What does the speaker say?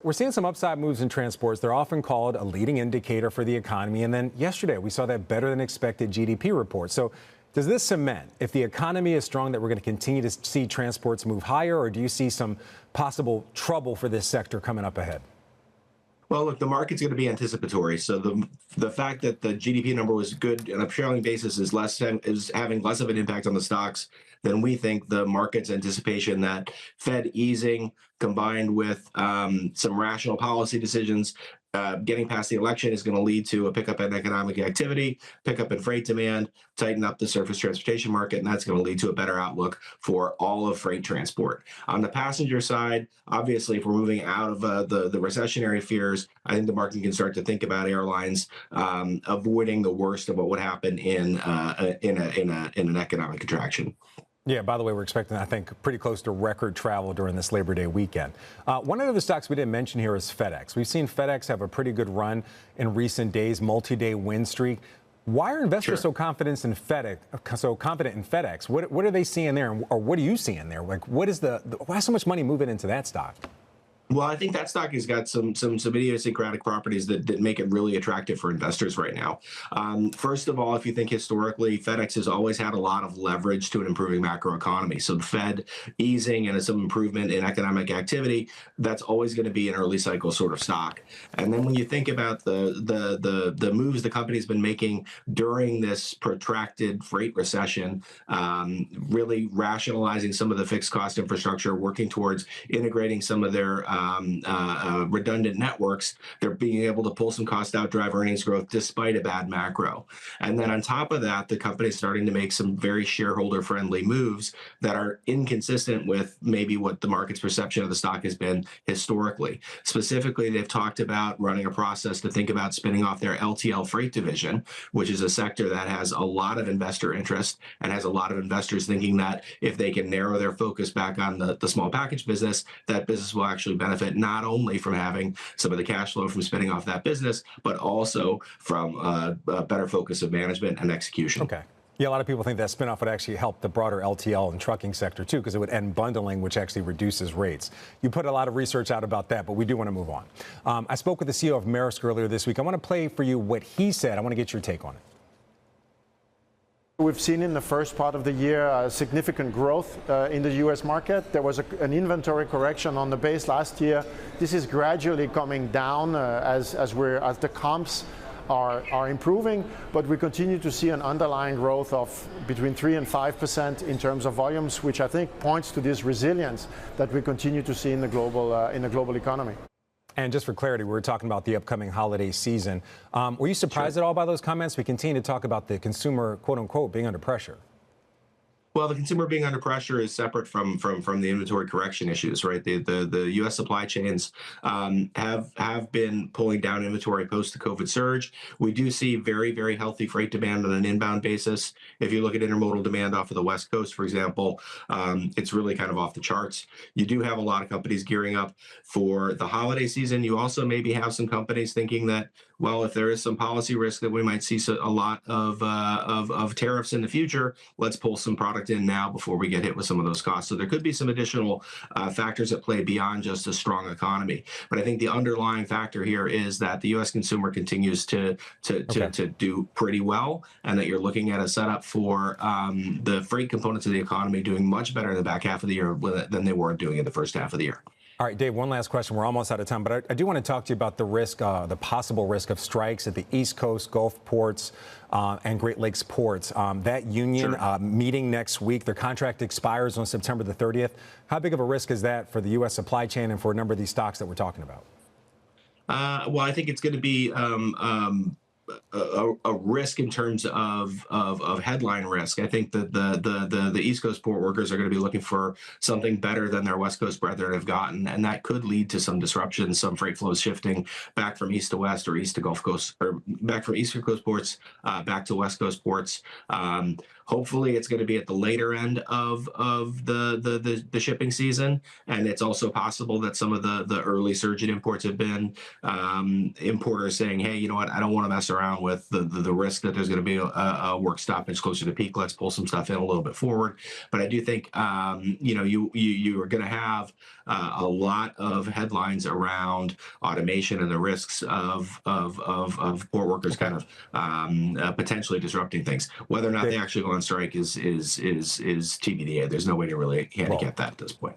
We're seeing some upside moves in transports. They're often called a leading indicator for the economy. And then yesterday, we saw that better than expected GDP report. So does this cement, if the economy is strong, that we're going to continue to see transports move higher, or do you see some possible trouble for this sector coming up ahead? Well, look, the market's going to be anticipatory. So the fact that the GDP number was good on a trailing basis is having less of an impact on the stocks than we think. The market's anticipation that Fed easing combined with some rational policy decisions getting past the election is going to lead to a pickup in economic activity, pickup in freight demand, tighten up the surface transportation market, and that's going to lead to a better outlook for all of freight transport. On the passenger side, obviously, if we're moving out of the recessionary fears, I think the market can start to think about airlines avoiding the worst of what would happen in an economic contraction. Yeah, by the way, we're expecting, I think, pretty close to record travel during this Labor Day weekend. One of the stocks we didn't mention here is FedEx. We've seen FedEx have a pretty good run in recent days, multi-day win streak. Why are investors so confident in FedEx? What are they seeing there, or what are you seeing there? Like, what is why so much money moving into that stock? Well, I think that stock has got some idiosyncratic properties that make it really attractive for investors right now. First of all, if you think historically, FedEx has always had a lot of leverage to an improving macroeconomy. So the Fed easing and some improvement in economic activity, that's always going to be an early cycle sort of stock. And then when you think about the moves the company's been making during this protracted freight recession, really rationalizing some of the fixed cost infrastructure, working towards integrating some of their redundant networks, they're being able to pull some cost out, drive earnings growth despite a bad macro. And then on top of that, the company's starting to make some very shareholder friendly moves that are inconsistent with maybe what the market's perception of the stock has been historically. Specifically, they've talked about running a process to think about spinning off their LTL freight division, which is a sector that has a lot of investor interest and has a lot of investors thinking that if they can narrow their focus back on the small package business, that business will actually benefit not only from having some of the cash flow from spinning off that business, but also from a better focus of management and execution. Okay. Yeah, a lot of people think that spinoff would actually help the broader LTL and trucking sector, too, because it would end bundling, which actually reduces rates. You put a lot of research out about that, but we do want to move on. I spoke with the CEO of Maersk earlier this week. I want to play for you what he said. I want to get your take on it. We've seen in the first part of the year significant growth in the U.S. market. There was an inventory correction on the base last year. This is gradually coming down as the comps are improving, but we continue to see an underlying growth of between 3 and 5% in terms of volumes, which I think points to this resilience that we continue to see in the global economy. And just for clarity, we were talking about the upcoming holiday season. Were you surprised at all by those comments? We continue to talk about the consumer, quote unquote, being under pressure. Well, the consumer being under pressure is separate from the inventory correction issues, right? The U.S. supply chains have been pulling down inventory post the COVID surge. We do see very, very healthy freight demand on an inbound basis. If you look at intermodal demand off of the West Coast, for example, it's really kind of off the charts. You do have a lot of companies gearing up for the holiday season. You also maybe have some companies thinking that, well, if there is some policy risk that we might see a lot of tariffs in the future, let's pull some product in now before we get hit with some of those costs. So there could be some additional factors at play beyond just a strong economy. But I think the underlying factor here is that the U.S. consumer continues to do pretty well, and that you're looking at a setup for the freight components of the economy doing much better in the back half of the year than they were doing in the first half of the year. All right, Dave, one last question. We're almost out of time, but I do want to talk to you about the risk, the possible risk of strikes at the East Coast Gulf ports and Great Lakes ports. That union meeting next week, their contract expires on September the 30th. How big of a risk is that for the U.S. supply chain and for a number of these stocks that we're talking about? Well, I think it's going to be a risk in terms of headline risk. I think that the East Coast port workers are going to be looking for something better than their West Coast brethren have gotten, and that could lead to some disruption, some freight flows shifting back from east to west or east to Gulf Coast, or back from Eastern Coast ports back to West Coast ports. Hopefully, it's going to be at the later end of the shipping season, and it's also possible that some of the early surge in imports have been importers saying, "Hey, you know what? I don't want to mess around around with the risk that there's going to be a work stoppage closer to peak. Let's pull some stuff in a little bit forward. But I do think you are going to have a lot of headlines around automation and the risks of port workers kind of potentially disrupting things. Whether or not they actually go on strike is TBD. There's no way to really handicap that at this point.